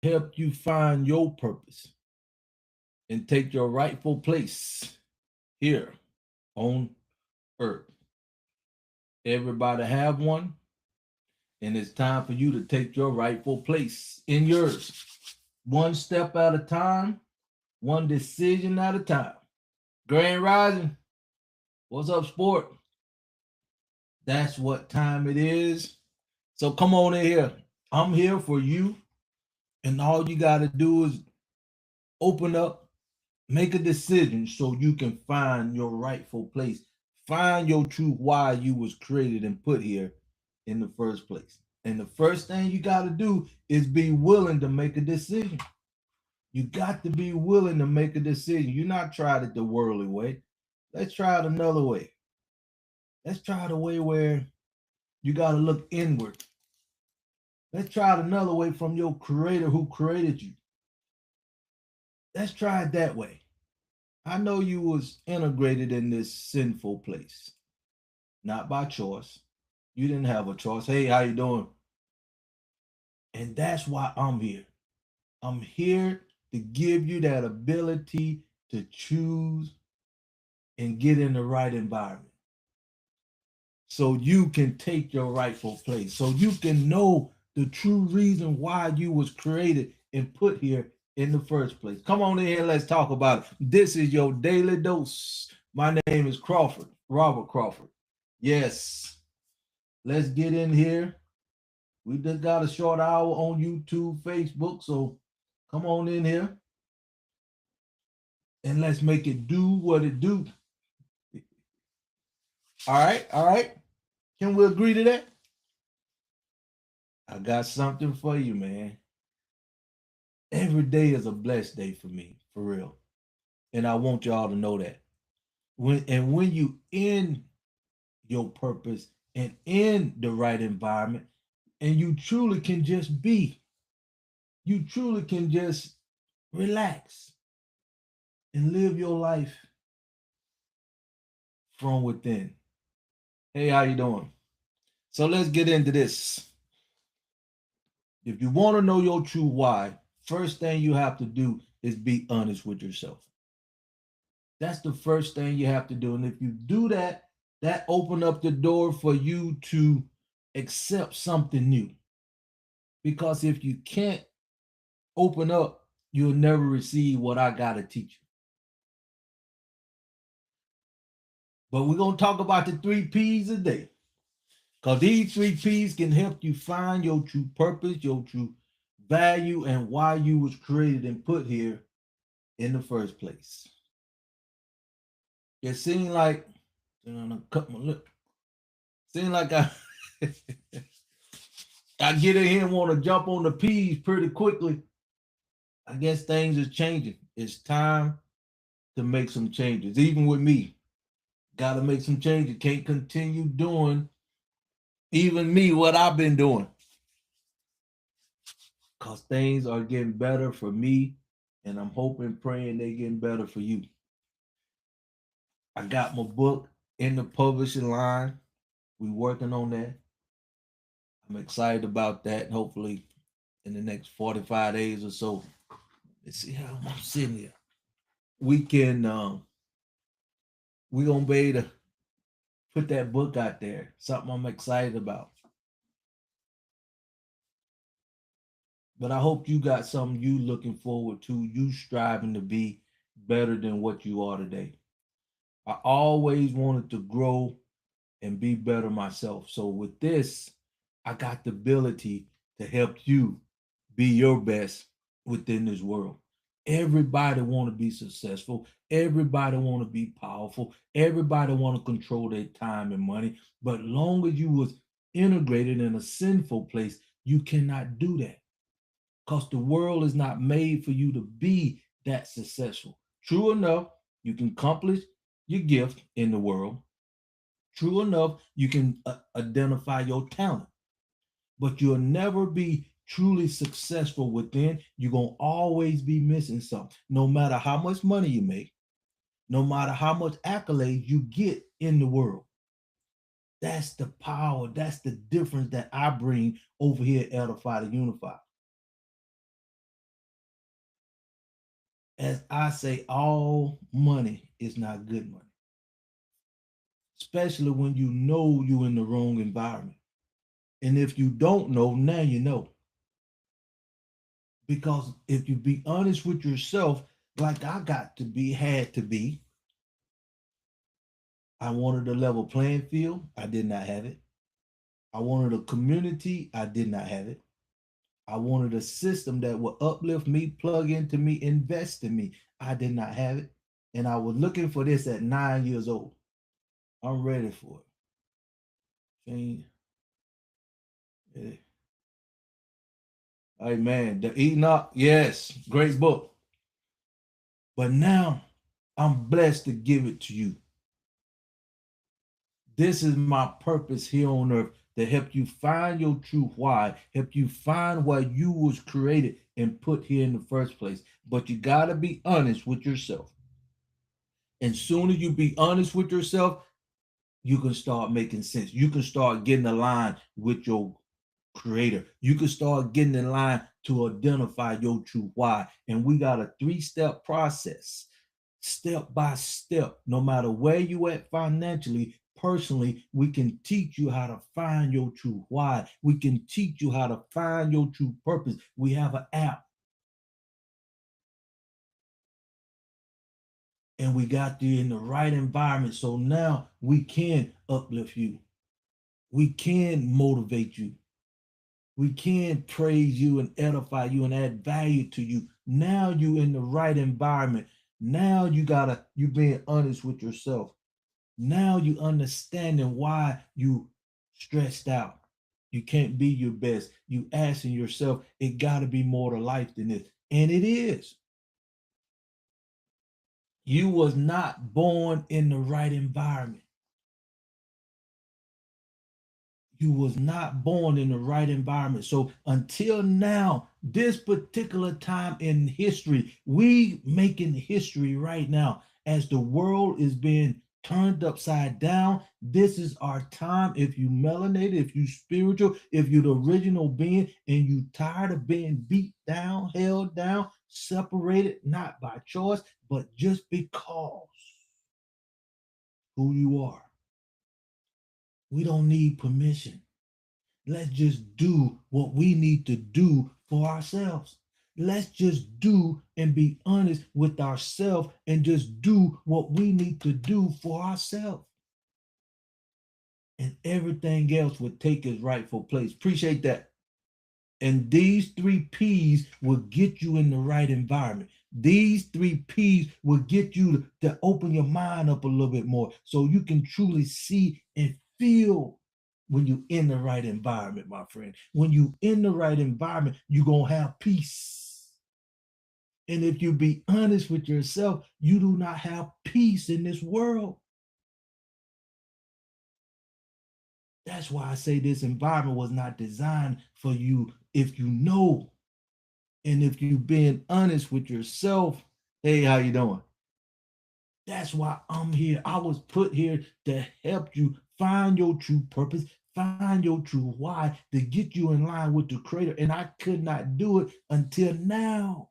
help you find your purpose and take your rightful place here on earth. Everybody have one, and it's time for you to take your rightful place in yours. One step at a time, one decision at a time. Grand Rising, what's up, sport? That's what time it is. So come on in here. I'm here for you, and all you got to do is open up, make a decision so you can find your rightful place. Find your true why you was created and put here in the first place. And the first thing you got to do is be willing to make a decision. You got to be willing to make a decision. You're not trying it the worldly way. Let's try it another way. Let's try the way where you got to look inward. Let's try it another way from your creator who created you. Let's try it that way. I know you was integrated in this sinful place, not by choice. You didn't have a choice. Hey, how you doing? And that's why I'm here. I'm here to give you that ability to choose and get in the right environment so you can take your rightful place, so you can know the true reason why you was created and put here in the first place. Come on in here, let's talk about it. This is your daily dose. My name is Crawford, Robert Crawford. Yes, let's get in here. We just got a short hour on YouTube, Facebook, so come on in here and let's make it do what it do. All right, all right. Can we agree to that? I got something for you, man. Every day is a blessed day for me, for real. And I want y'all to know that. When you in your purpose and in the right environment, and you truly can just be, you truly can just relax and live your life from within. Hey, how you doing? So let's get into this. If you want to know your true why, first thing you have to do is be honest with yourself. That's the first thing you have to do. And if you do that, that open up the door for you to accept something new. Because if you can't open up, you'll never receive what I got to teach you. But we're going to talk about the 3 P's a day. Because these 3 P's can help you find your true purpose, your true value, and why you was created and put here in the first place. It seemed like, cut my lip. Seemed like I get in here and want to jump on the P's pretty quickly. I guess things are changing. It's time to make some changes. Even with me, got to make some changes. Can't continue doing even me what I've been doing. Because things are getting better for me, and I'm hoping, praying they're getting better for you. I got my book in the publishing line. We working on that. I'm excited about that. Hopefully, in the next 45 days or so, let's see how I'm sitting here. We can we gonna be able to put that book out there. Something I'm excited about. But I hope you got something you looking forward to. You striving to be better than what you are today. I always wanted to grow and be better myself. So with this, I got the ability to help you be your best within this world. Everybody want to be successful. Everybody want to be powerful. Everybody want to control their time and money. But long as you was integrated in a sinful place, you cannot do that. Because the world is not made for you to be that successful. True enough, you can accomplish your gift in the world. True enough, you can identify your talent, but you'll never be truly successful within. You're going to always be missing something. No matter how much money you make, no matter how much accolades you get in the world. That's the power. That's the difference that I bring over here at Edify to Unify. as I say, all money is not good money, especially when you know you're in the wrong environment. And if you don't know, now you know. Because if you be honest with yourself, like I got to be, had to be, I wanted a level playing field. I did not have it. I wanted a community. I did not have it. I wanted a system that would uplift me, plug into me, invest in me. I did not have it. And I was looking for this at 9 years old. I'm ready for it. Change. Yeah. Hey man, the Enoch, yes, great book. But now I'm blessed to give it to you. This is my purpose here on earth, to help you find your true why, help you find why you was created and put here in the first place. But you got to be honest with yourself. And soon as you be honest with yourself, you can start making sense. You can start getting aligned with your creator. You can start getting in line to identify your true why. And we got a 3-step process, step by step. No matter where you at financially, personally, we can teach you how to find your true why. We can teach you how to find your true purpose. We have an app. And we got you in the right environment. So now we can uplift you. We can motivate you. We can praise you and edify you and add value to you. Now you in the right environment. Now you being honest with yourself. Now you understanding why you stressed out. You can't be your best. You asking yourself, it gotta be more to life than this. And it is. You was not born in the right environment. You was not born in the right environment. So until now, this particular time in history, we making history right now as the world is being turned upside down. This is our time. If you melanated, if you spiritual, if you the original being and you tired of being beat down, held down, separated, not by choice, but just because who you are. We don't need permission. Let's just do what we need to do for ourselves. Let's just do and be honest with ourselves and just do what we need to do for ourselves. And everything else will take its rightful place. Appreciate that. And these 3 P's will get you in the right environment. These 3 P's will get you to open your mind up a little bit more so you can truly see and feel when you're in the right environment, my friend. When you're in the right environment, you're going to have peace. And if you be honest with yourself, you do not have peace in this world. That's why I say this environment was not designed for you if you know. And if you've been honest with yourself, hey, how you doing? That's why I'm here. I was put here to help you find your true purpose, find your true why, to get you in line with the creator. And I could not do it until now.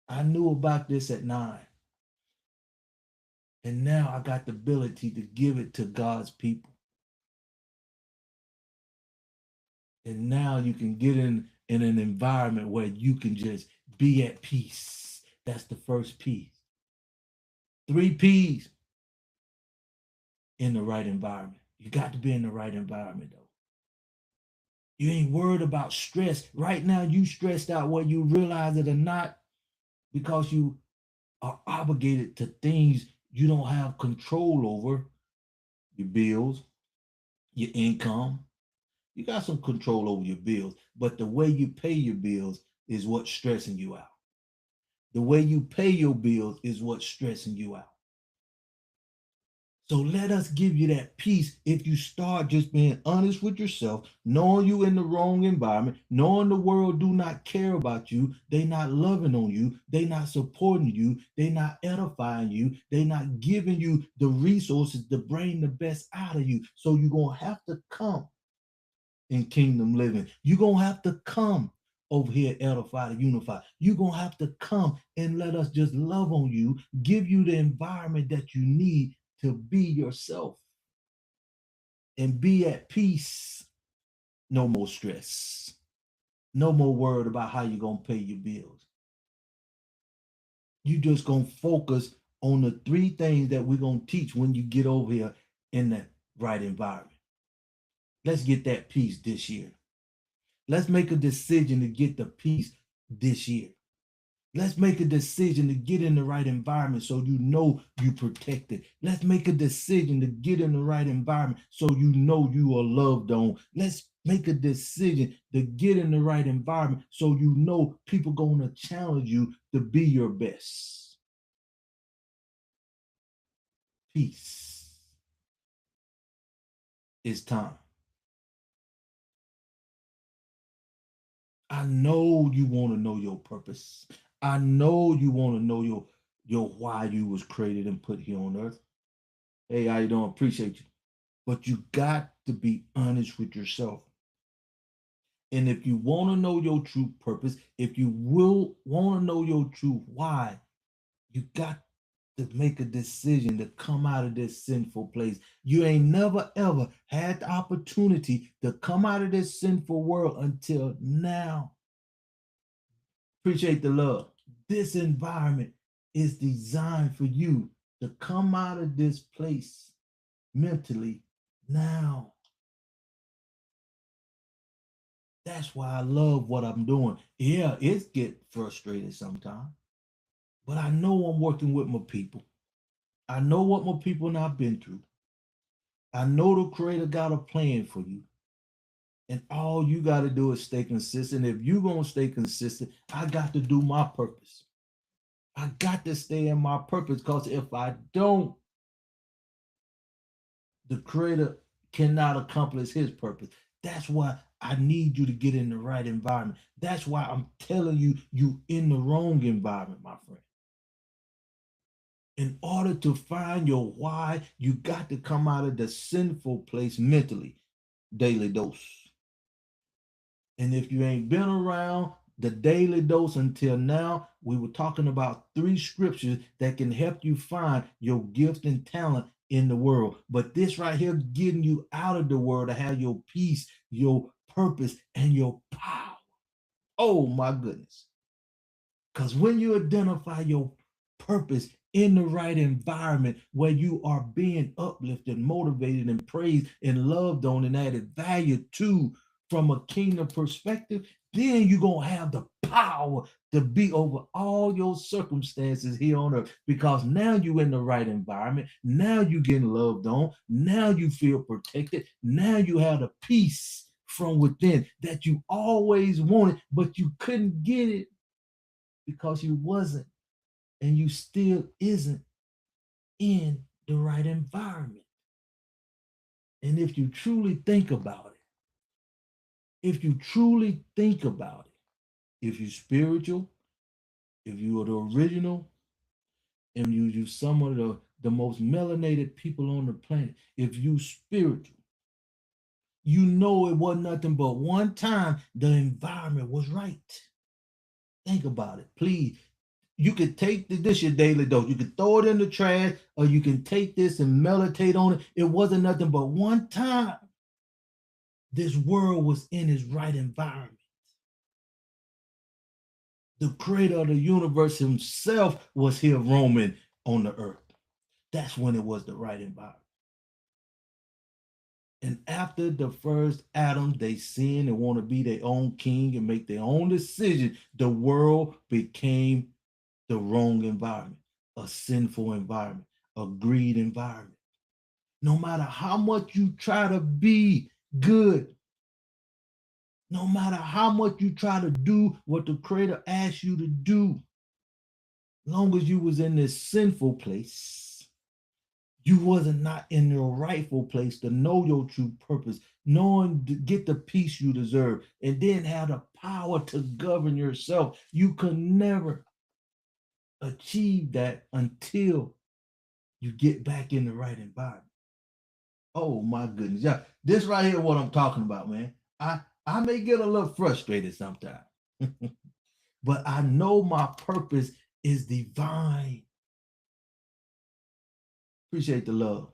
I knew about this at 9. And now I got the ability to give it to God's people. And now you can get in an environment where you can just be at peace. That's the first P. 3 P's in the right environment. You got to be in the right environment, though. You ain't worried about stress. Right now, you stressed out whether you realize it or not because you are obligated to things you don't have control over. Your bills, your income. You got some control over your bills, but the way you pay your bills is what's stressing you out. The way you pay your bills is what's stressing you out. So let us give you that peace if you start just being honest with yourself, knowing you in the wrong environment, knowing the world do not care about you, they not loving on you, they not supporting you, they not edifying you, they not giving you the resources to bring the best out of you. So you're going to have to come in kingdom living. You're going to have to come over here, Edify to Unify. You're going to have to come and let us just love on you, give you the environment that you need to be yourself and be at peace. No more stress. No more worried about how you're going to pay your bills. You just going to focus on the 3 things that we're going to teach when you get over here in the right environment. Let's get that peace this year. Let's make a decision to get the peace this year. Let's make a decision to get in the right environment so you know you're protected. Let's make a decision to get in the right environment so you know you are loved on. Let's make a decision to get in the right environment so you know people going to challenge you to be your best. Peace. It's time. I know you want to know your purpose. I know you want to know your why you was created and put here on earth. Hey, how you doing? Appreciate you. But you got to be honest with yourself. And if you want to know your true purpose, if you will want to know your true why, you got to make a decision to come out of this sinful place. You ain't never ever had the opportunity to come out of this sinful world until now. Appreciate the love. This environment is designed for you to come out of this place mentally now. That's why I love what I'm doing. Yeah, it's get frustrated sometimes, but I know I'm working with my people. I know what my people and I've been through. I know the Creator got a plan for you. And all you got to do is stay consistent. If you're going to stay consistent, I got to do my purpose. I got to stay in my purpose, because if I don't, the Creator cannot accomplish his purpose. That's why I need you to get in the right environment. That's why I'm telling you, you in the wrong environment, my friend. In order to find your why, you got to come out of the sinful place mentally. Daily dose. And if you ain't been around the daily dose until now, we were talking about 3 scriptures that can help you find your gift and talent in the world. But this right here, getting you out of the world to have your peace, your purpose, and your power. Oh my goodness. Because when you identify your purpose in the right environment where you are being uplifted, motivated, and praised and loved on and added value to from a kingdom perspective, then you're going to have the power to be over all your circumstances here on earth, because now you're in the right environment. Now you're getting loved on. Now you feel protected. Now you have the peace from within that you always wanted, but you couldn't get it because you wasn't, and you still isn't in the right environment. And if you truly think about it, if you truly think about it, if you're spiritual, if you are the original, and you some of the most melanated people on the planet, if you spiritual, you know it wasn't nothing but one time the environment was right. Think about it, please. You could take this your daily dose. You could throw it in the trash, or you can take this and meditate on it. It wasn't nothing but one time this world was in its right environment. The creator of the universe himself was here roaming on the earth. That's when it was the right environment. And after the first Adam, they sinned and want to be their own king and make their own decision. The world became the wrong environment, a sinful environment, a greed environment. No matter how much you try to be good, no matter how much you try to do what the Creator asked you to do, long as you was in this sinful place, you wasn't not in your rightful place to know your true purpose, knowing to get the peace you deserve, and then have the power to govern yourself. You could never achieve that until you get back in the right environment. Oh my goodness. Yeah, this right here what I'm talking about, man. I may get a little frustrated sometimes. But I know my purpose is divine. Appreciate the love.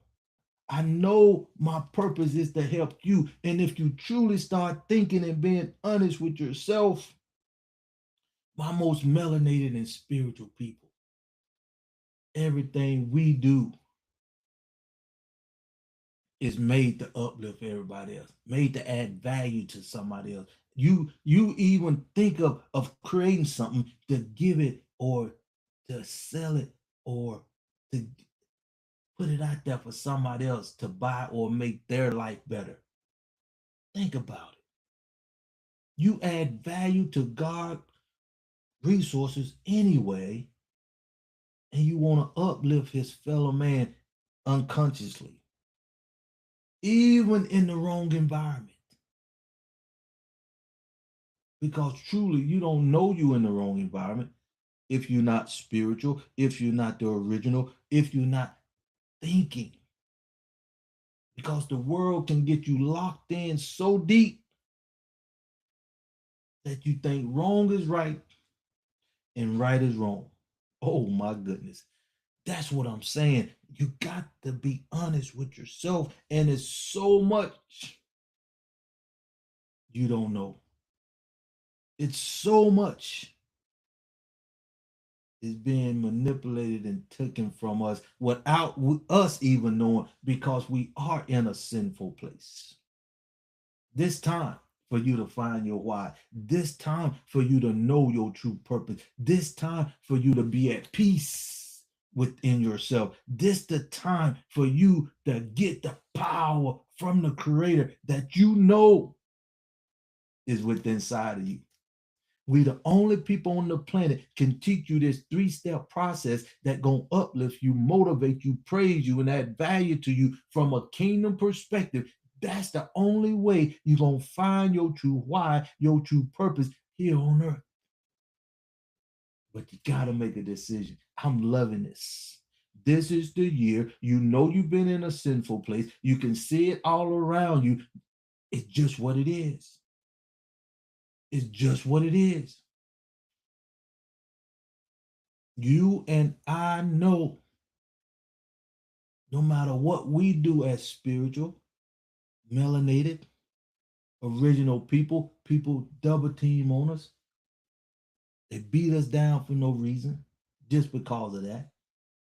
I know my purpose is to help you. And if you truly start thinking and being honest with yourself, my most melanated and spiritual people, everything we do is made to uplift everybody else, made to add value to somebody else. You even think of creating something to give it or to sell it or to put it out there for somebody else to buy or make their life better. Think about it. You add value to God resources anyway, and you want to uplift his fellow man unconsciously, even in the wrong environment. Because truly, you don't know you in the wrong environment if you're not spiritual, if you're not the original, if you're not thinking. Because the world can get you locked in so deep that you think wrong is right and right is wrong. Oh my goodness. That's what I'm saying. You got to be honest with yourself. And it's so much you don't know. It's so much is being manipulated and taken from us without us even knowing, because we are in a sinful place. This time for you to find your why. This time for you to know your true purpose. This time for you to be at peace within yourself. This the time for you to get the power from the creator that you know is within inside of you. We the only people on the planet can teach you this 3-step process that gonna uplift you, motivate you, praise you, and add value to you from a kingdom perspective. That's the only way you're gonna find your true why, your true purpose here on earth. But you gotta make a decision. I'm loving this. This is the year. You know you've been in a sinful place. You can see it all around you. It's just what it is. It's just what it is. You and I know no matter what we do as spiritual, melanated, original people, people double team on us. They beat us down for no reason, just because of that.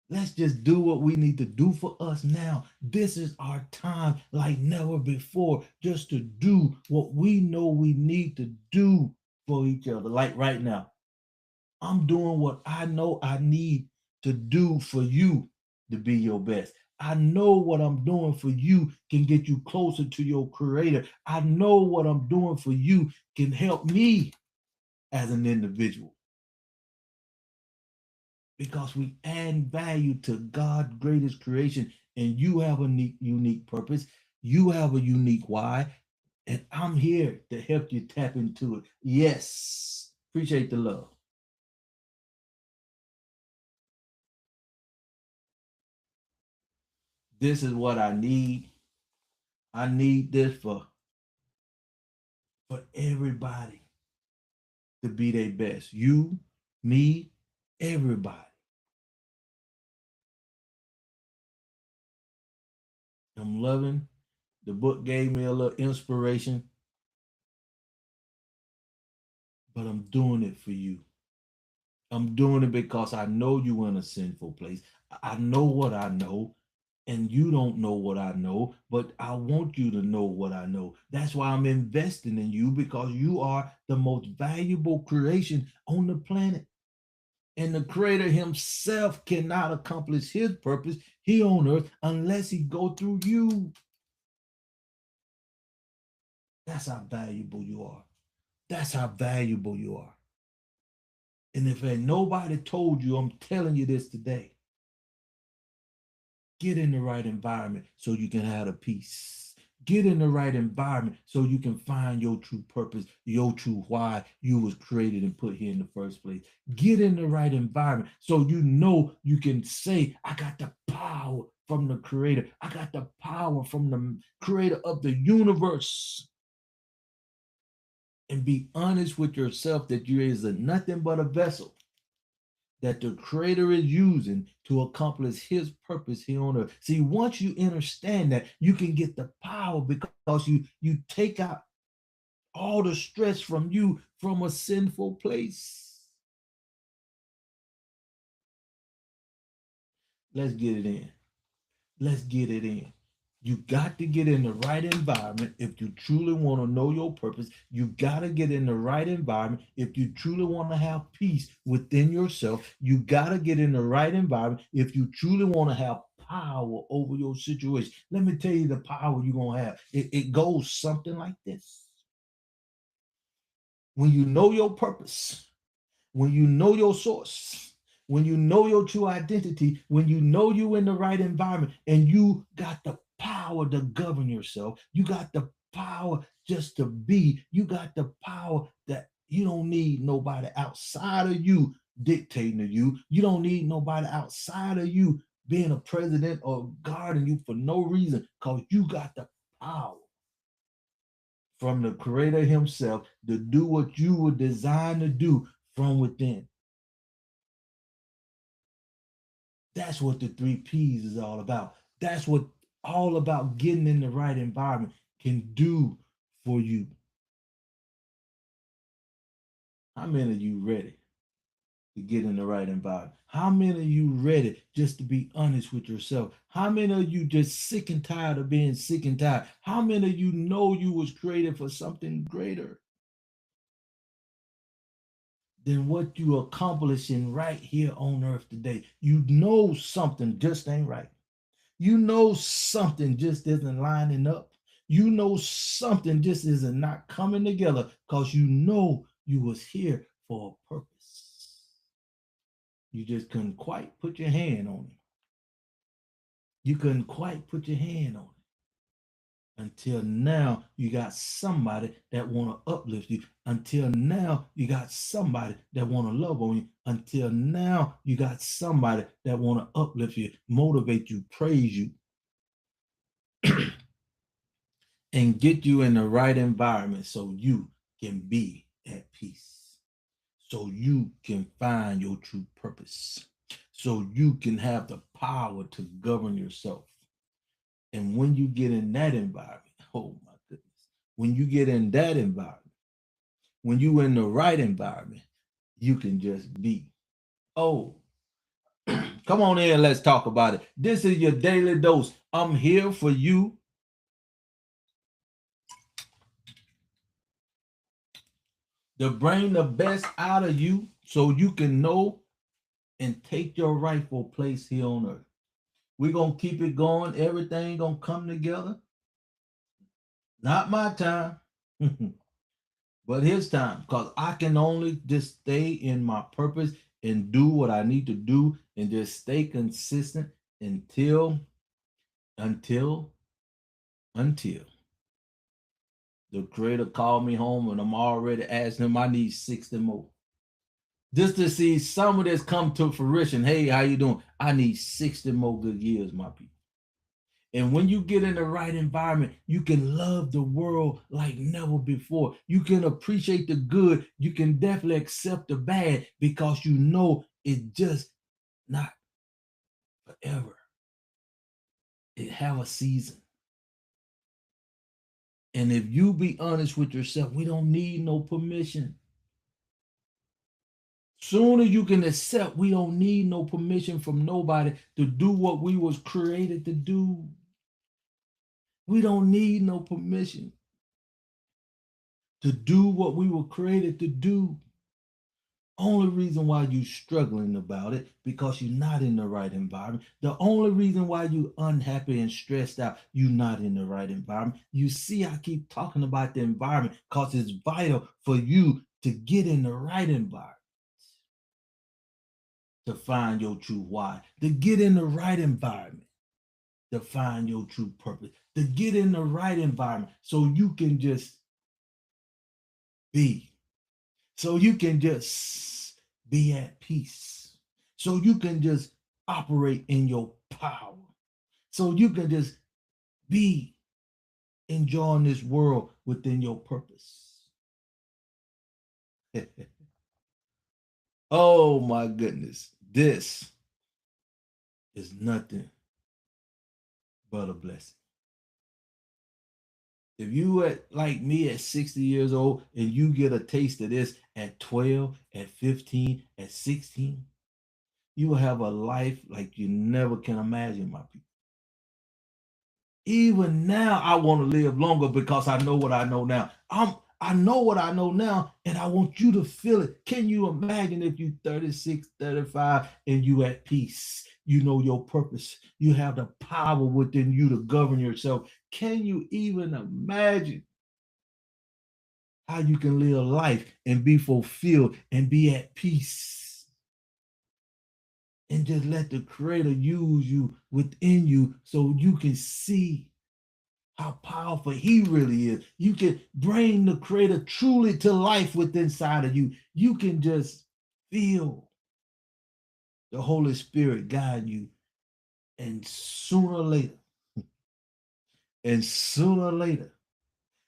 Let's just do what we need to do for us now. This is our time like never before, just to do what we know we need to do for each other. Like right now, I'm doing what I know I need to do for you to be your best. I know what I'm doing for you can get you closer to your creator. I know what I'm doing for you can help me as an individual, because we add value to God's greatest creation, and you have a unique purpose. You have a unique why, and I'm here to help you tap into it. Yes, appreciate the love. This is what I need. I need this for everybody to be their best. You, me, everybody. I'm loving. The book gave me a little inspiration, but I'm doing it for you. I'm doing it because I know you in a sinful place. I know what I know, and you don't know what I know, but I want you to know what I know. That's why I'm investing in you, because you are the most valuable creation on the planet. And the creator himself cannot accomplish his purpose here on earth unless he go through you. That's how valuable you are. That's how valuable you are. And if ain't nobody told you, I'm telling you this today. Get in the right environment so you can have a peace. Get in the right environment so you can find your true purpose, your true why you was created and put here in the first place. Get in the right environment so you know you can say, I got the power from the creator. I got the power from the creator of the universe. and be honest with yourself that you is nothing but a vessel that the Creator is using to accomplish His purpose here on earth. See, once you understand that, you can get the power because you take out all the stress from you from a sinful place. Let's get it in. Let's get it in. You got to get in the right environment if you truly want to know your purpose. You got to get in the right environment if you truly want to have peace within yourself. You got to get in the right environment if you truly want to have power over your situation. Let me tell you the power you're going to have. It goes something like this. When you know your purpose, when you know your source, when you know your true identity, when you know you in the right environment and you got the power to govern yourself, you got the power just to be, you got the power that you don't need nobody outside of you dictating to you. You don't need nobody outside of you being a president or guarding you for no reason because you got the power from the Creator Himself to do what you were designed to do from within. That's what the 3 P's is all about. That's what all about getting in the right environment can do for you. How many of you ready to get in the right environment? How many of you ready just to be honest with yourself? How many of you just sick and tired of being sick and tired? How many of you know you was created for something greater than what you accomplishing right here on earth today? You know something just ain't right. You know something just isn't lining up. You know something just isn't not coming together because you know you was here for a purpose. You just couldn't quite put your hand on it. You couldn't quite put your hand on it. Until now, you got somebody that want to uplift you. Until now, you got somebody that want to love on you. Until now, you got somebody that want to uplift you, motivate you, praise you, and get you in the right environment so you can be at peace, so you can find your true purpose, so you can have the power to govern yourself. And when you get in that environment, oh my goodness, when you get in that environment, when you in the right environment, you can just be. Oh, come on in, let's talk about it. This is your daily dose. I'm here for you to bring the best out of you so you can know and take your rightful place here on earth. We're going to keep it going. Everything going to come together. Not my time, but his time, because I can only just stay in my purpose and do what I need to do and just stay consistent until until the Creator called me home, and I'm already asking him I need 60 more. Just to see some of this come to fruition. Hey, how you doing? I need 60 more good years, my people. And when you get in the right environment, you can love the world like never before. You can appreciate the good. You can definitely accept the bad because you know it's just not forever. It have a season. And if you be honest with yourself, we don't need no permission. Soon as you can accept, we don't need no permission from nobody to do what we was created to do. We don't need no permission to do what we were created to do. Only reason why you struggling about it because you're not in the right environment. The only reason why you unhappy and stressed out, you're not in the right environment. You see, I keep talking about the environment because it's vital for you to get in the right environment to find your true why, to get in the right environment to find your true purpose, to get in the right environment so you can just be, so you can just be at peace, so you can just operate in your power, so you can just be enjoying this world within your purpose. Oh my goodness. This is nothing but a blessing. If you at like me at 60 years old and you get a taste of this at 12, at 15, at 16, you will have a life like you never can imagine, my people. Even now, I want to live longer because I know what I know now. I know what I know now, and I want you to feel it. Can you imagine if you 36, 35, and you at peace? You know your purpose. You have the power within you to govern yourself. Can you even imagine how you can live life and be fulfilled and be at peace? And just let the Creator use you within you so you can see how powerful he really is. You can bring the Creator truly to life within inside of you. You can just feel the Holy Spirit guide you. And sooner or later,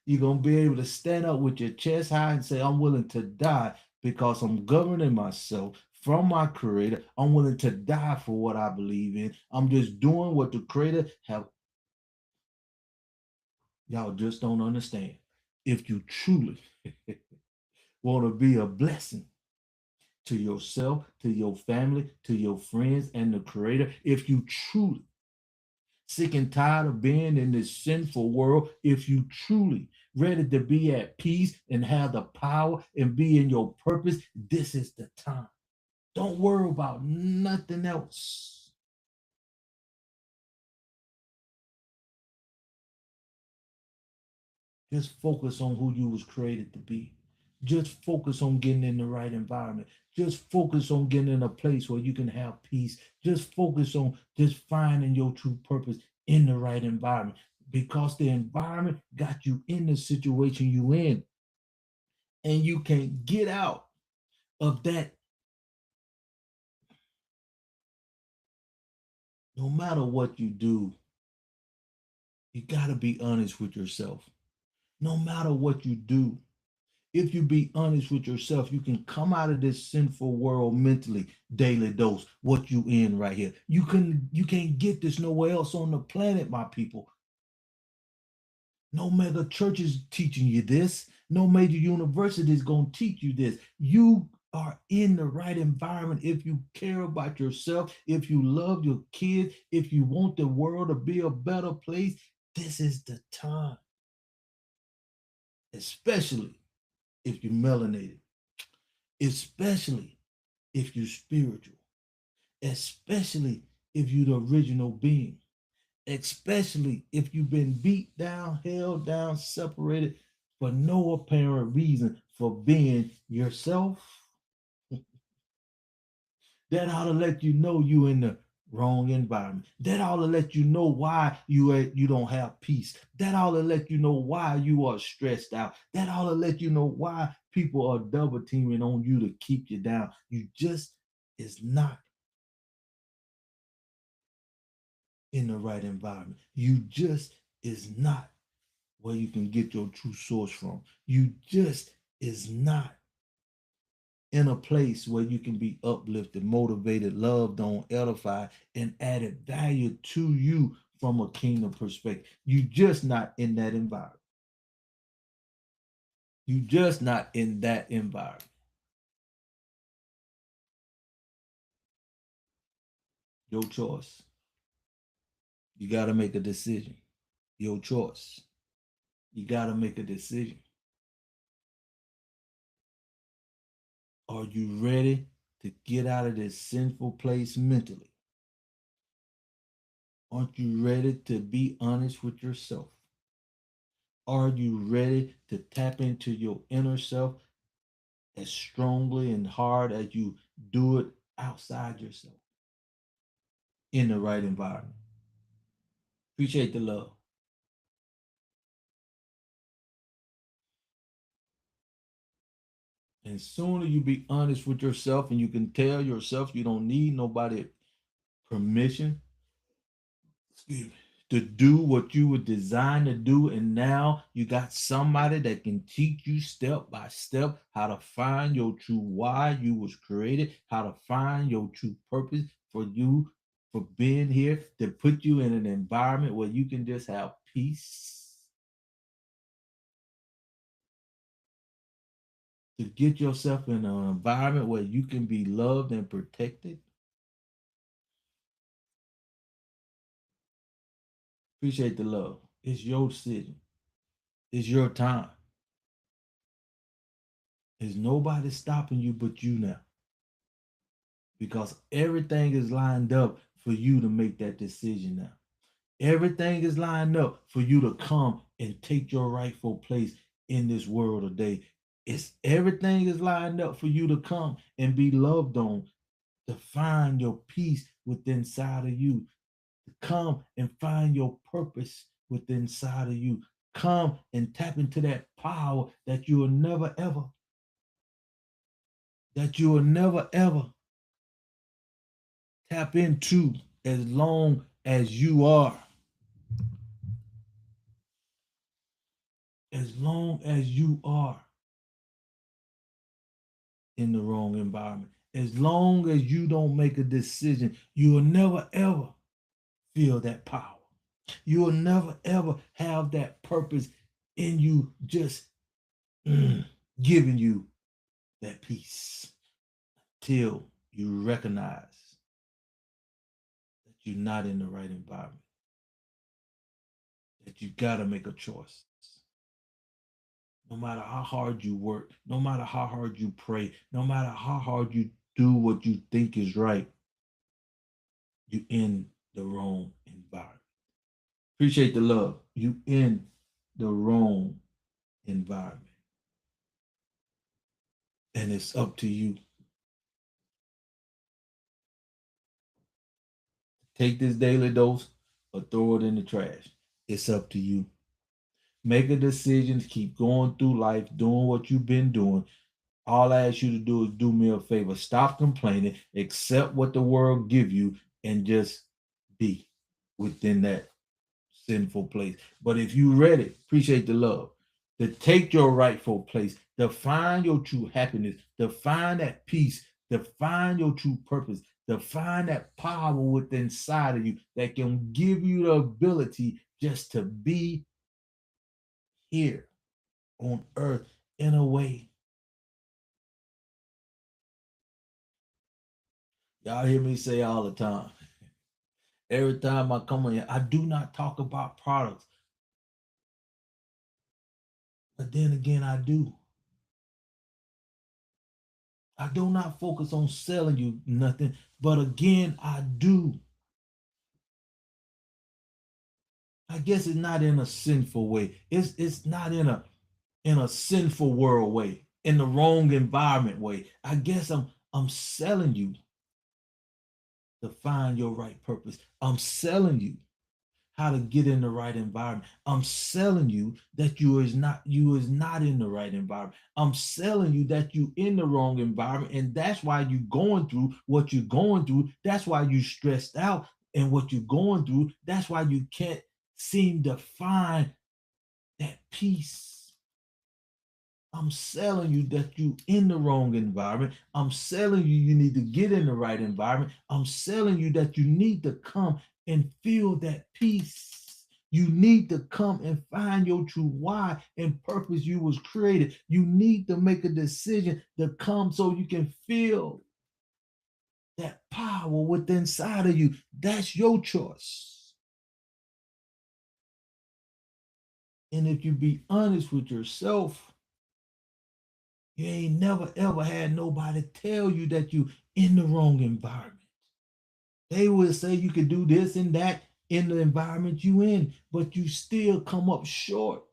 you're going to be able to stand up with your chest high and say, I'm willing to die because I'm governing myself from my Creator. I'm willing to die for what I believe in. I'm just doing what the Creator have. Y'all just don't understand. If you truly want to be a blessing to yourself, to your family, to your friends, and the Creator, if you truly sick and tired of being in this sinful world, if you truly ready to be at peace and have the power and be in your purpose, this is the time. Don't worry about nothing else. Just focus on who you was created to be. Just focus on getting in the right environment. Just focus on getting in a place where you can have peace. Just focus on just finding your true purpose in the right environment because the environment got you in the situation you in and you can't get out of that no matter what you do. You got to be honest with yourself. No matter what you do, if you be honest with yourself, you can come out of this sinful world mentally, daily dose, what you in right here. You can't get this nowhere else on the planet, my people. No mega church is teaching you this. No major university is going to teach you this. You are in the right environment if you care about yourself, if you love your kids, if you want the world to be a better place. This is the time, especially if you're melanated, especially if you're spiritual, especially if you're the original being, especially if you've been beat down, held down, separated for no apparent reason for being yourself. That ought to let you know you in the wrong environment. That ought to let you know why you don't have peace. That ought to let you know why you are stressed out. That ought to let you know why people are double teaming on you to keep you down. You just is not in the right environment. You just is not where you can get your true source from. You just is not in a place where you can be uplifted, motivated, loved on, edified, and added value to you from a kingdom perspective. You just not in that environment. You just not in that environment. Your choice. You got to make a decision. Your choice. You got to make a decision. Are you ready to get out of this sinful place mentally? Aren't you ready to be honest with yourself? Are you ready to tap into your inner self as strongly and hard as you do it outside yourself in the right environment? Appreciate the love. And sooner you be honest with yourself and you can tell yourself you don't need nobody permission, excuse me, to do what you were designed to do. And now you got somebody that can teach you step by step how to find your true why you was created, how to find your true purpose for you, for being here, to put you in an environment where you can just have peace, to get yourself in an environment where you can be loved and protected. Appreciate the love. It's your decision. It's your time. There's nobody stopping you but you now. Because everything is lined up for you to make that decision now. Everything is lined up for you to come and take your rightful place in this world today. It's everything is lined up for you to come and be loved on, to find your peace within inside of you, to come and find your purpose within inside of you. Come and tap into that power that you will never ever, tap into as long as you are. As long as you are in the wrong environment, as long as you don't make a decision, you will never ever feel that power. You will never ever have that purpose in you, just giving you that peace, till you recognize that you're not in the right environment, that you got to make a choice. No matter how hard you work, no matter how hard you pray, no matter how hard you do what you think is right, you in the wrong environment. Appreciate the love. You in the wrong environment. And it's up to you. Take this daily dose or throw it in the trash. It's up to you. Make a decision, keep going through life, doing what you've been doing. All I ask you to do is do me a favor. Stop complaining, accept what the world give you, and just be within that sinful place. But if you ready, appreciate the love, to take your rightful place, to find your true happiness, to find that peace, to find your true purpose, to find that power within inside of you that can give you the ability just to be here on earth in a way. Y'all hear me say all the time. Every time I come in here, I do not talk about products. But then again, I do. I do not focus on selling you nothing, but again, I do. I guess it's not in a sinful way. It's not in a sinful world way, in the wrong environment way. I guess I'm selling you to find your right purpose. I'm selling you how to get in the right environment. I'm selling you that you is not in the right environment. I'm selling you that you in the wrong environment, and that's why you going through what you're going through. That's why you stressed out and what you're going through. That's why you can't seem to find that peace. I'm selling you that you in the wrong environment. I'm selling you you need to get in the right environment. I'm selling you that you need to come and feel that peace. You need to come and find your true why and purpose you was created. You need to make a decision to come so you can feel that power within inside of you. That's your choice. And if you be honest with yourself, you ain't never ever had nobody tell you that you in the wrong environment. They would say you could do this and that in the environment you in, but you still come up short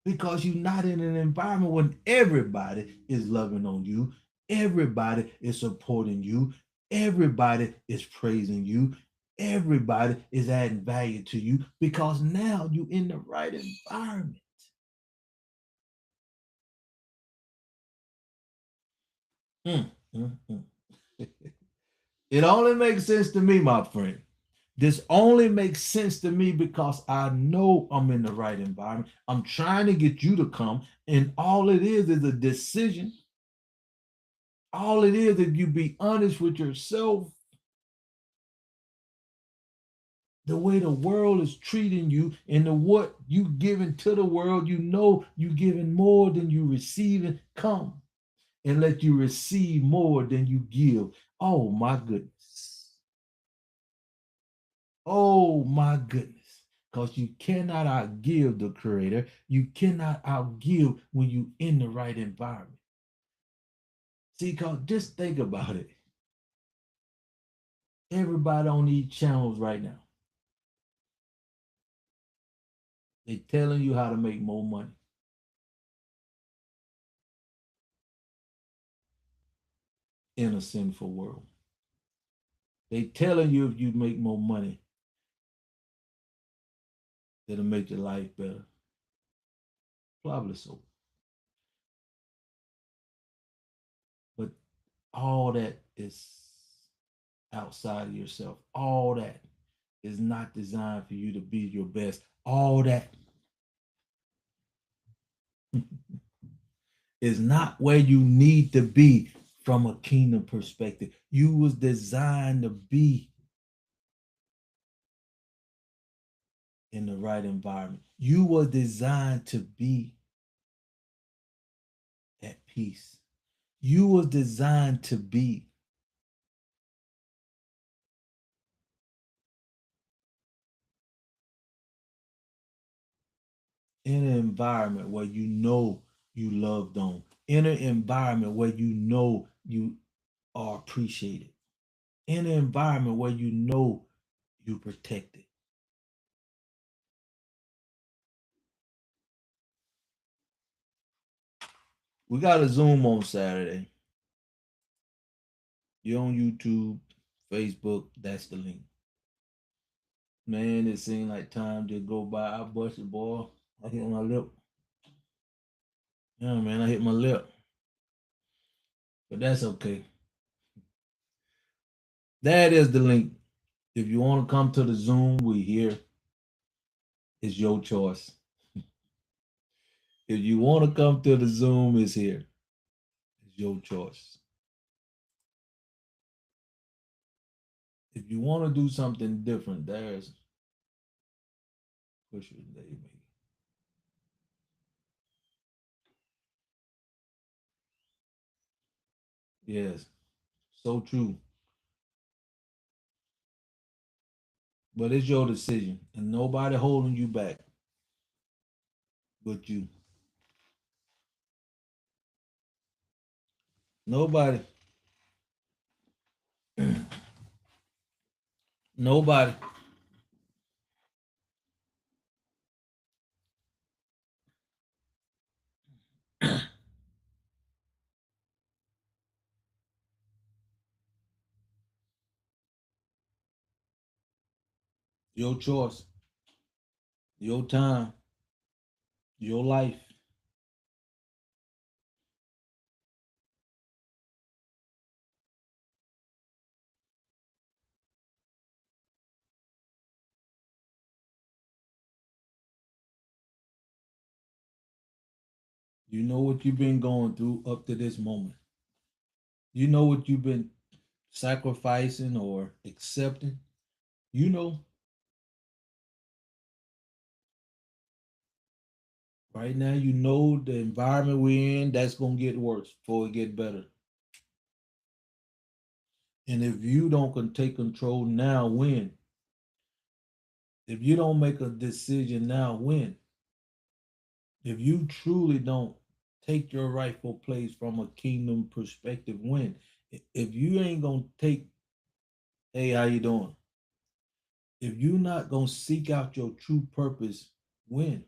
because you're not in an environment when everybody is loving on you, everybody is supporting you, everybody is praising you, everybody is adding value to you because now you're in the right environment. Mm, mm, mm. It only makes sense to me, my friend, This only makes sense to me because I know I'm in the right environment. I'm trying to get you to come, and all it is a decision. All it is you be honest with yourself. The way the world is treating you and the what you giving to the world, you know you giving more than you receiving. Come and let you receive more than you give. Oh my goodness. Oh my goodness. Because you cannot outgive the creator. You cannot outgive when you in the right environment. See, because just think about it. Everybody on these channels right now, they telling you how to make more money in a sinful world. They telling you if you make more money, it'll make your life better. Probably so. But all that is outside of yourself. All that is not designed for you to be your best. All that is not where you need to be from a kingdom perspective. You was designed to be in the right environment. You were designed to be at peace. You was designed to be in an environment where you know you loved on, in an environment where you know you are appreciated, in an environment where you know you protected. We got a Zoom on Saturday. You're on YouTube, Facebook, that's the link. Man, it seemed like time to go by. I busted, boy. I hit my lip. Yeah, man, I hit my lip. But that's okay. That is the link. If you want to come to the Zoom, we here. It's your choice. If you want to come to the Zoom, it's here. It's your choice. If you want to do something different, there's push it, Dave. Yes, so true. But it's your decision, and nobody holding you back but you. Nobody. Nobody. Your choice, your time, your life. You know what you've been going through up to this moment. You know what you've been sacrificing or accepting. You know, right now, you know the environment we're in, that's going to get worse before it get better. And if you don't take control now, when? If you don't make a decision now, when? If you truly don't take your rightful place from a kingdom perspective, when? If you ain't going to take, hey, how you doing? If you're not going to seek out your true purpose, when?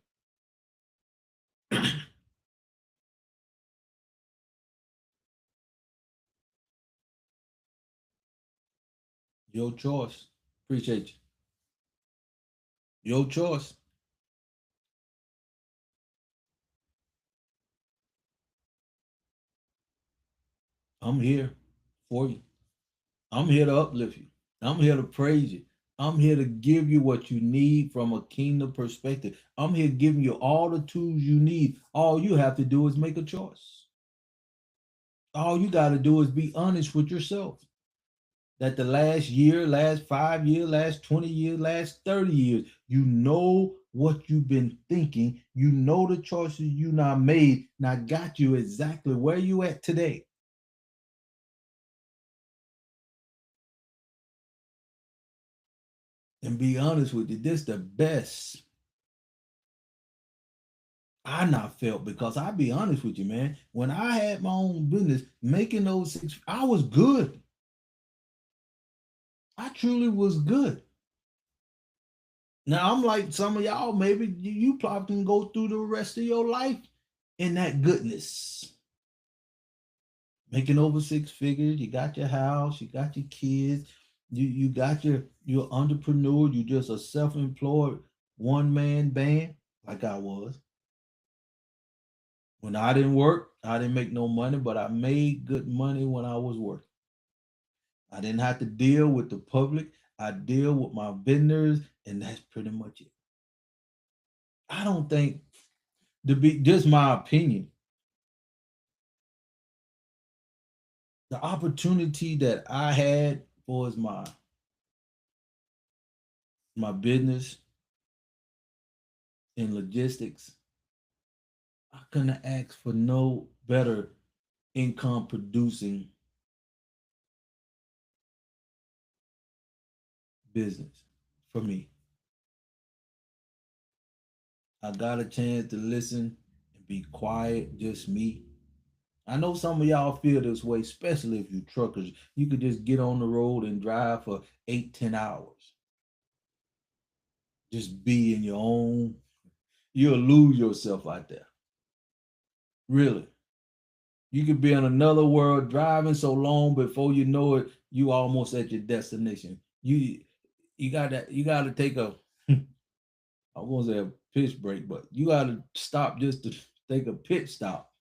Your choice. Appreciate you. Your choice. I'm here for you. I'm here to uplift you. I'm here to praise you. I'm here to give you what you need from a kingdom perspective. I'm here giving you all the tools you need. All you have to do is make a choice. All you got to do is be honest with yourself that the last year, last 5 years, last 20 years, last 30 years, you know what you've been thinking. You know the choices you now made. Now got you exactly where you at today. And be honest with you, this the best I not felt because I'll be honest with you, man. When I had my own business, making those six, I was good. I truly was good. Now I'm like some of y'all, maybe you probably can go through the rest of your life in that goodness. Making over six figures, you got your house, you got your kids, you got your entrepreneur, you just a self-employed one-man band, like I was. When I didn't work, I didn't make no money, but I made good money when I was working. I didn't have to deal with the public. I deal with my vendors, and that's pretty much it. I don't think to be just my opinion. The opportunity that I had was my business in logistics. I couldn't ask for no better income producing business for me. I got a chance to listen and be quiet, just me. I know some of y'all feel this way, especially if you truckers. You could just get on the road and drive for 8, 10 hours. Just be in your own. You'll lose yourself out there. Really. You could be in another world driving so long before you know it, you almost at your destination. You gotta take a I won't say a pitch break, but you gotta stop just to take a pit stop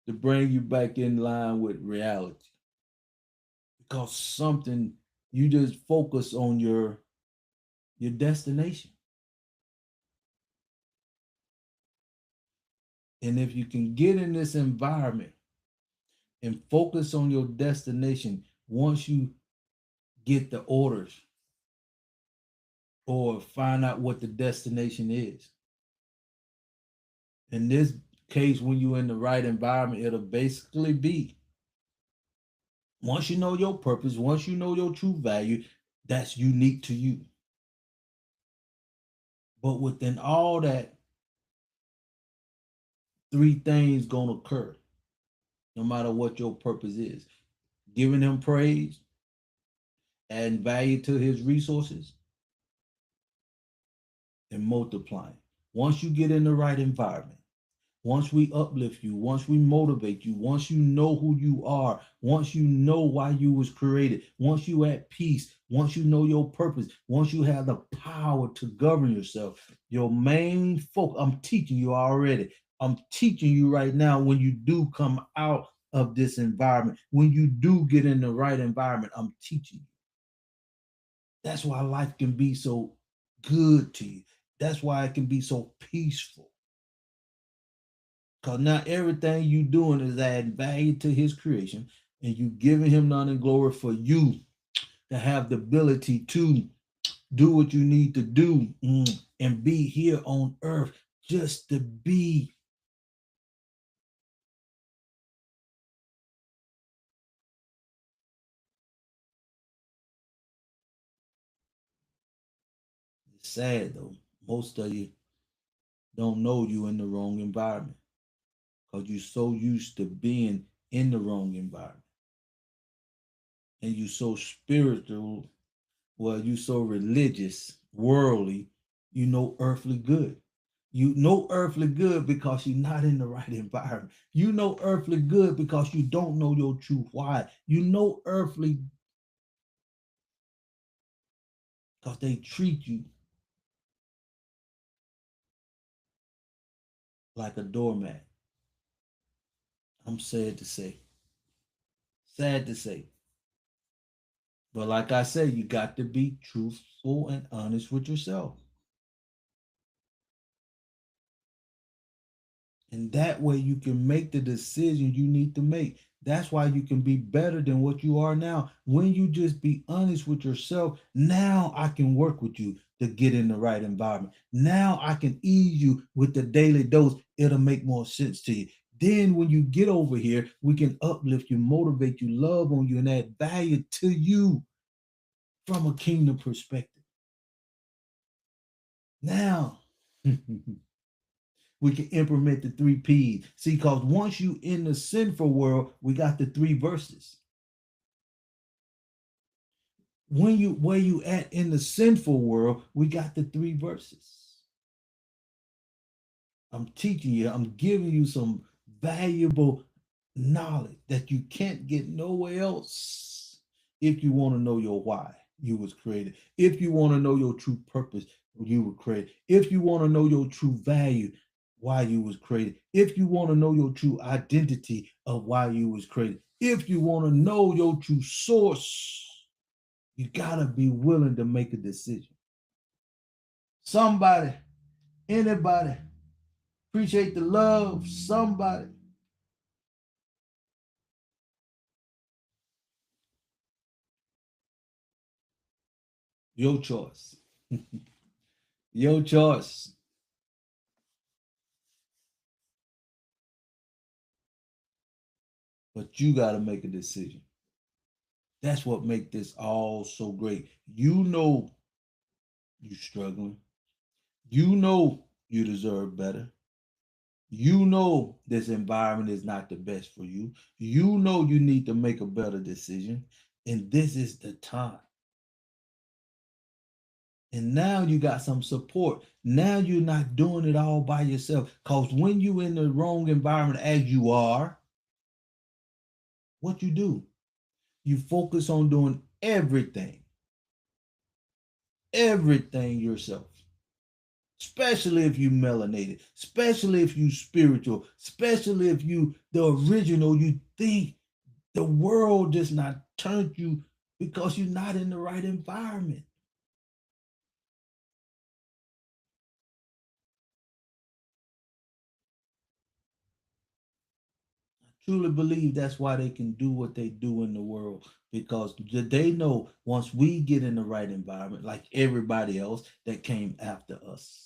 to bring you back in line with reality. Because something you just focus on your destination. And if you can get in this environment and focus on your destination, once you get the orders or find out what the destination is. In this case, when you're in the right environment, it'll basically be once you know your purpose, once you know your true value, that's unique to you. But within all that, three things gonna occur, no matter what your purpose is. Giving him praise, adding value to his resources, and multiplying. Once you get in the right environment, once we uplift you, once we motivate you, once you know who you are, once you know why you was created, once you at peace, once you know your purpose, once you have the power to govern yourself, your main focus, I'm teaching you already. I'm teaching you right now when you do come out of this environment, when you do get in the right environment, I'm teaching you. That's why life can be so good to you. That's why it can be so peaceful. Because now everything you doing is adding value to his creation, and you giving him none and glory for you to have the ability to do what you need to do and be here on earth just to be. It's sad though. Most of you don't know you in the wrong environment because you're so used to being in the wrong environment. And you so spiritual, well, you so religious, worldly, you know earthly good. You know earthly good because you're not in the right environment. You know earthly good because you don't know your true why. You know earthly because they treat you like a doormat. I'm sad to say. Sad to say. But like I said, you got to be truthful and honest with yourself. And that way you can make the decision you need to make. That's why you can be better than what you are now. When you just be honest with yourself, now I can work with you to get in the right environment. Now I can ease you with the daily dose. It'll make more sense to you. Then when you get over here, we can uplift you, motivate you, love on you, and add value to you from a kingdom perspective. Now, we can implement the 3 P's. See, because once you in the sinful world, we got the 3 verses. When you where you at in the sinful world, we got the 3 verses. I'm teaching you, I'm giving you some valuable knowledge that you can't get nowhere else if you want to know your why you was created, if you want to know your true purpose you were created, if you want to know your true value why you was created, if you want to know your true identity of why you was created, if you want to know your true source, you gotta be willing to make a decision. Somebody, anybody, appreciate the love, somebody. Your choice. Your choice. But you got to make a decision. That's what makes this all so great. You know you struggling. You know you deserve better. You know this environment is not the best for you. You know you need to make a better decision. And this is the time. And now you got some support. Now you're not doing it all by yourself. Because when you in the wrong environment as you are, what you do? You focus on doing everything yourself. Especially if you melanated, especially if you spiritual, especially if you the original, you think the world does not turn you because you're not in the right environment. Truly believe that's why they can do what they do in the world because they know once we get in the right environment, like everybody else that came after us.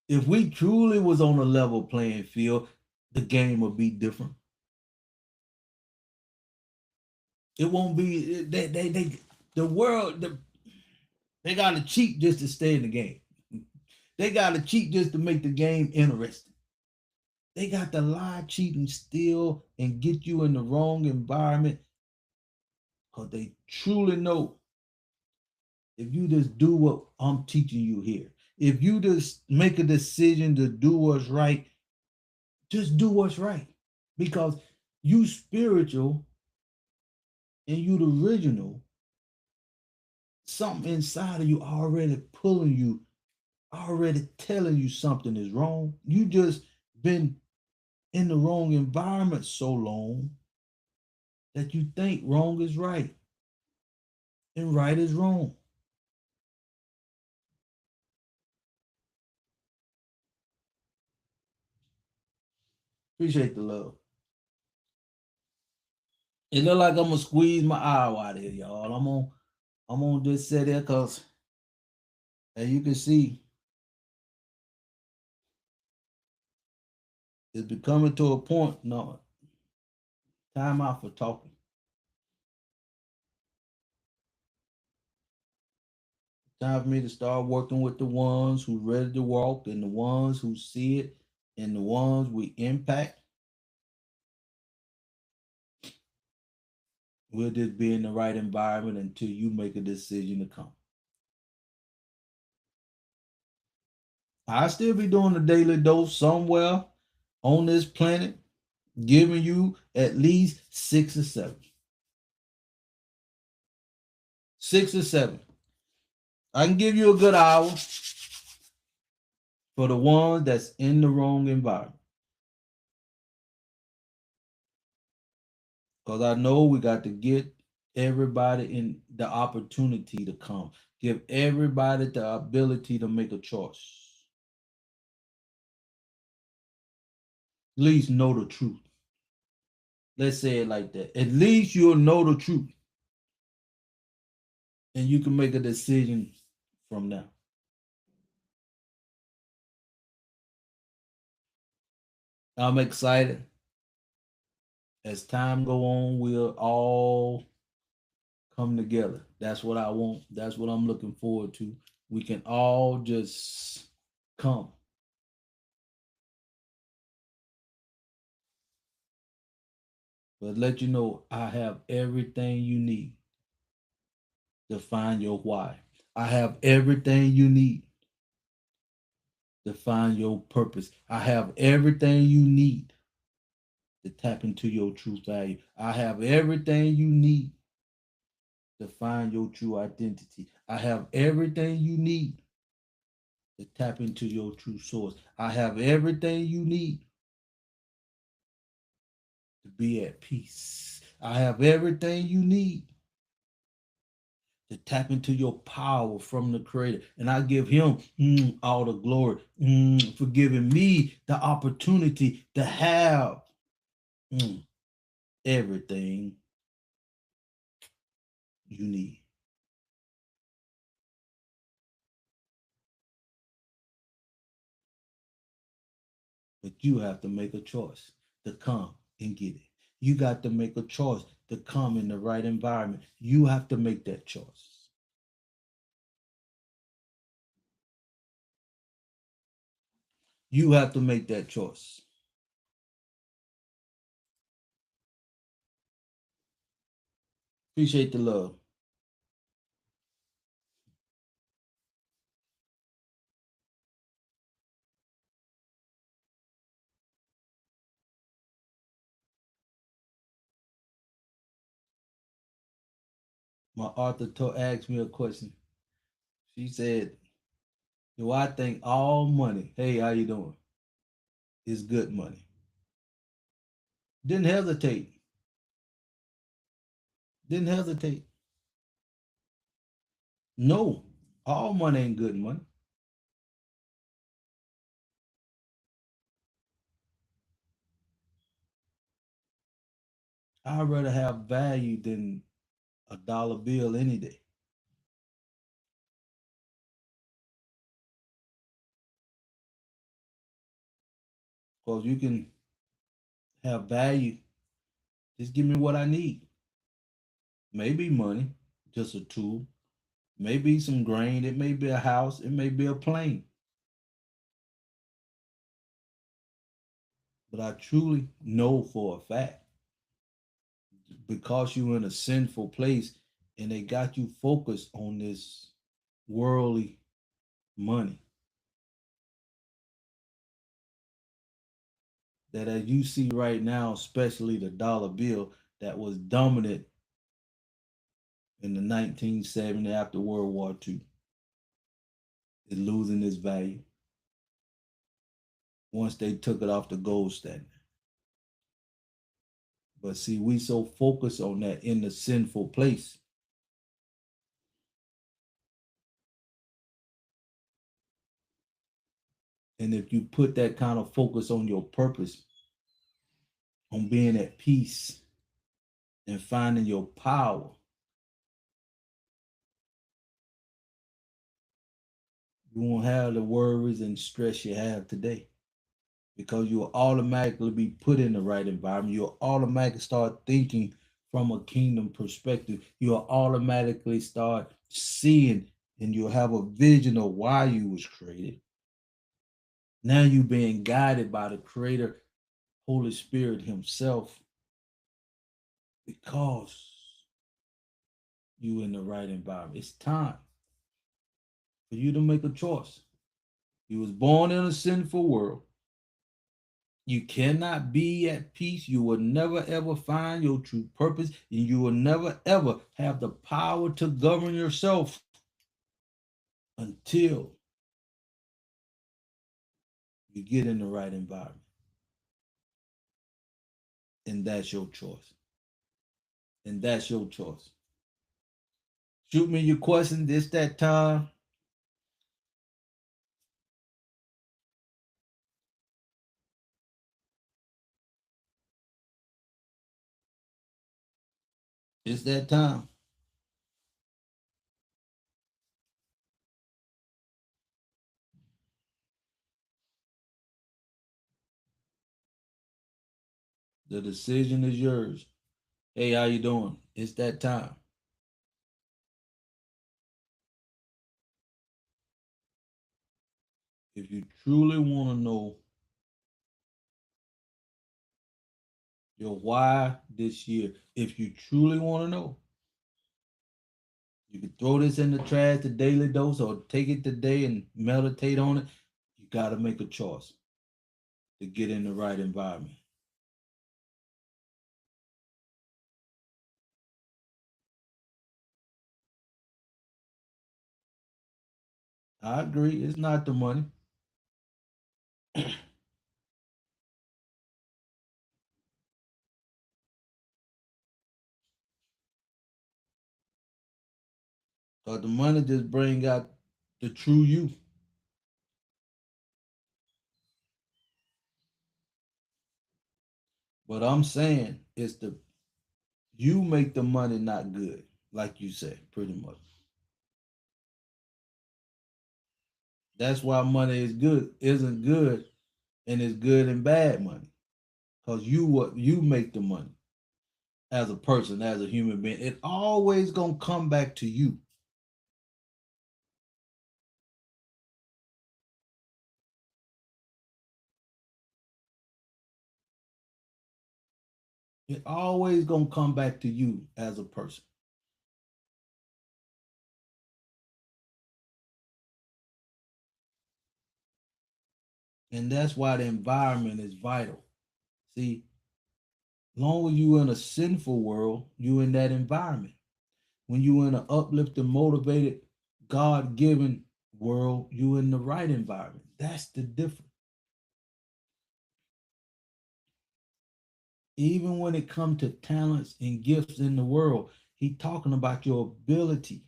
If we truly was on a level playing field, the game would be different. It won't be the world. They got to cheat just to stay in the game. They got to cheat just to make the game interesting. They got to lie, cheat, and steal and get you in the wrong environment because they truly know if you just do what I'm teaching you here, if you just make a decision to do what's right, just do what's right because you spiritual and you the original. Something inside of you already pulling you, already telling you something is wrong. You just been in the wrong environment so long that you think wrong is right and right is wrong. Appreciate the love. It look like I'm gonna squeeze my eye out here, y'all. I'm gonna just sit there because as you can see, it's becoming to a point. No, time out for talking. Time for me to start working with the ones who ready to walk and the ones who see it and the ones we impact. We'll just be in the right environment until you make a decision to come. I still be doing a daily dose somewhere on this planet, giving you at least 6 or 7. 6 or 7. I can give you a good hour for the ones that's in the wrong environment. Because I know we got to get everybody in the opportunity to come. Give everybody the ability to make a choice. At least know the truth. Let's say it like that. At least you'll know the truth. And you can make a decision from now. I'm excited. As time go on, we'll all come together. That's what I want. That's what I'm looking forward to. We can all just come. But let you know, I have everything you need to find your why. I have everything you need to find your purpose. I have everything you need to tap into your true value. I have everything you need to find your true identity. I have everything you need to tap into your true source. I have everything you need to be at peace. I have everything you need to tap into your power from the creator. And I give him all the glory for giving me the opportunity to have mm, everything you need. But you have to make a choice to come and get it. You got to make a choice to come in the right environment. You have to make that choice. You have to make that choice. Appreciate the love. My author asked me a question. She said, "Do I think all money? Hey, how you doing? Is good money?" Didn't hesitate. Didn't hesitate. No, all money ain't good money. I'd rather have value than a dollar bill any day. Because you can have value. Just give me what I need. Maybe money, just a tool. Maybe some grain. It may be a house. It may be a plane. But I truly know for a fact, because you're in a sinful place and they got you focused on this worldly money, that as you see right now, especially the dollar bill that was dominant in the 1970 after World War II, is losing its value once they took it off the gold standard. But see, we so focused on that in the sinful place. And if you put that kind of focus on your purpose, on being at peace and finding your power, you won't have the worries and stress you have today, because you'll automatically be put in the right environment. You'll automatically start thinking from a kingdom perspective. You'll automatically start seeing, and you'll have a vision of why you was created. Now you being guided by the creator, Holy Spirit himself, because you in the right environment. It's time for you to make a choice. You was born in a sinful world. You cannot be at peace. You will never ever find your true purpose, and you will never ever have the power to govern yourself until you get in the right environment. And that's your choice. And that's your choice. Shoot me your question. This that time. It's that time. The decision is yours. Hey, how you doing? It's that time. If you truly want to know your why this year, if you truly want to know, you can throw this in the trash, the daily dose, or take it today and meditate on it. You got to make a choice to get in the right environment. I agree. It's not the money. Because the money just bring out the true you. But I'm saying it's the you make the money not good, like you said, pretty much. That's why money is good, isn't good, and it's good and bad money. Because you make the money as a person, as a human being. It always gonna come back to you. It always gonna come back to you as a person. And that's why the environment is vital. See, long as you in a sinful world, you in that environment. When you in an uplifted, motivated, God-given world, you in the right environment. That's the difference. Even when it comes to talents and gifts in the world, he talking about your ability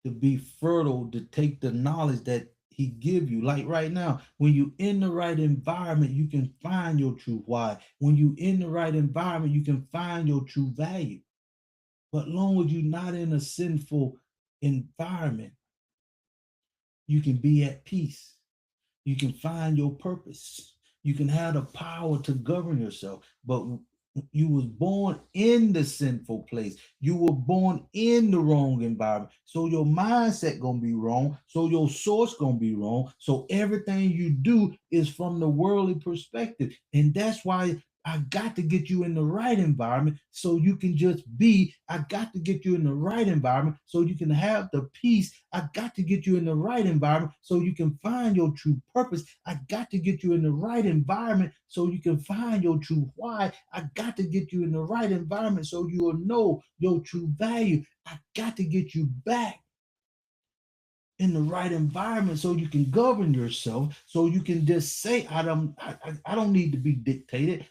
to be fertile, to take the knowledge that he give you. Like right now, when you in the right environment, you can find your true why. When you in the right environment, you can find your true value. But long as you're not in a sinful environment, you can be at peace. You can find your purpose. You can have the power to govern yourself. But you was born in the sinful place. You were born in the wrong environment. So your mindset gonna be wrong. So your source gonna be wrong. So everything you do is from the worldly perspective. And that's why I got to get you in the right environment so you can just be. I got to get you in the right environment so you can have the peace. I got to get you in the right environment so you can find your true purpose. I got to get you in the right environment so you can find your true why. I got to get you in the right environment so you will know your true value. I got to get you back in the right environment so you can govern yourself, so you can just say, I don't need to be dictated.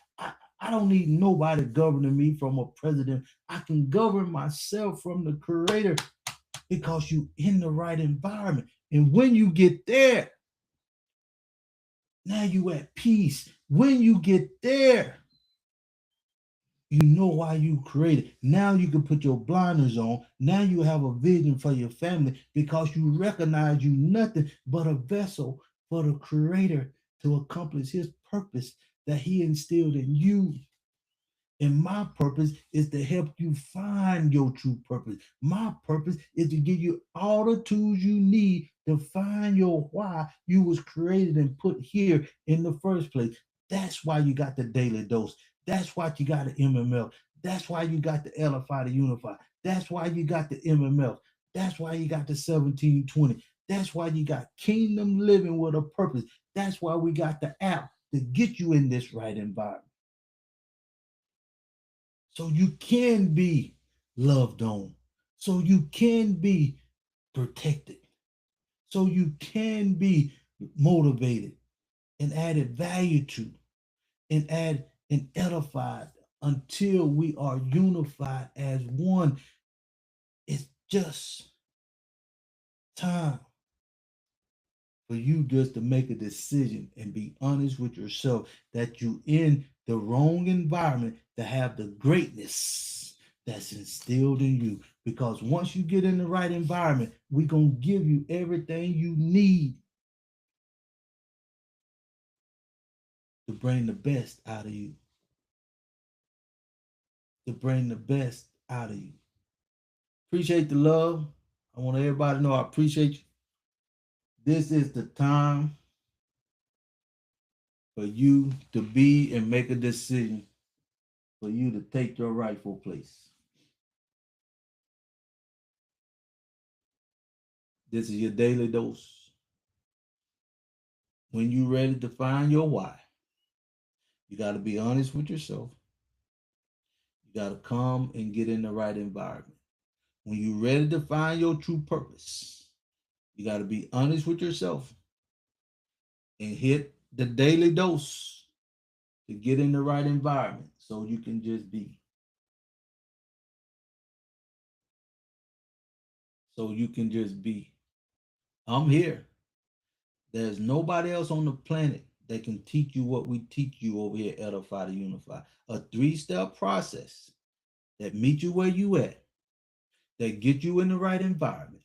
I don't need nobody governing me from a president. I can govern myself from the creator because you in the right environment. And when you get there, now you at peace. When you get there, you know why you created. Now you can put your blinders on. Now you have a vision for your family because you recognize you nothing but a vessel for the creator to accomplish his purpose that he instilled in you. And my purpose is to help you find your true purpose. My purpose is to give you all the tools you need to find your why you was created and put here in the first place. That's why you got the daily dose. That's why you got the MML. That's why you got the LFI to Unify. That's why you got the MML. That's why you got the 1720. That's why you got Kingdom Living with a Purpose. That's why we got the app to get you in this right environment. So you can be loved on, so you can be protected, so you can be motivated and added value to, and add and edified until we are unified as one. It's just time for you just to make a decision and be honest with yourself that you in the wrong environment to have the greatness that's instilled in you. Because once you get in the right environment, we're going to give you everything you need to bring the best out of you. To bring the best out of you. Appreciate the love. I want everybody to know I appreciate you. This is the time for you to be and make a decision for you to take your rightful place. This is your daily dose. When you're ready to find your why, you got to be honest with yourself. You got to come and get in the right environment. When you're ready to find your true purpose, you got to be honest with yourself and hit the daily dose to get in the right environment so you can just be. So you can just be. I'm here. There's nobody else on the planet that can teach you what we teach you over here at Edify to Unify. A 3-step process that meet you where you at, that get you in the right environment,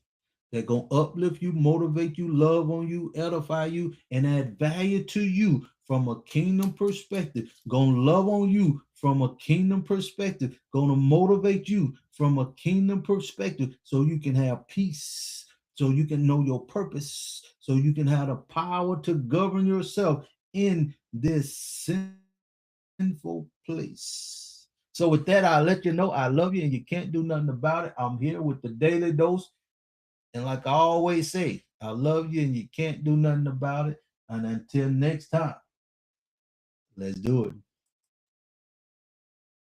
that gonna uplift you, motivate you, love on you, edify you, and add value to you from a kingdom perspective. Gonna love on you from a kingdom perspective. Gonna motivate you from a kingdom perspective so you can have peace, so you can know your purpose, so you can have the power to govern yourself in this sinful place. So with that, I'll let you know I love you and you can't do nothing about it. I'm here with the daily dose. And like I always say, I love you and you can't do nothing about it. And until next time, let's do it.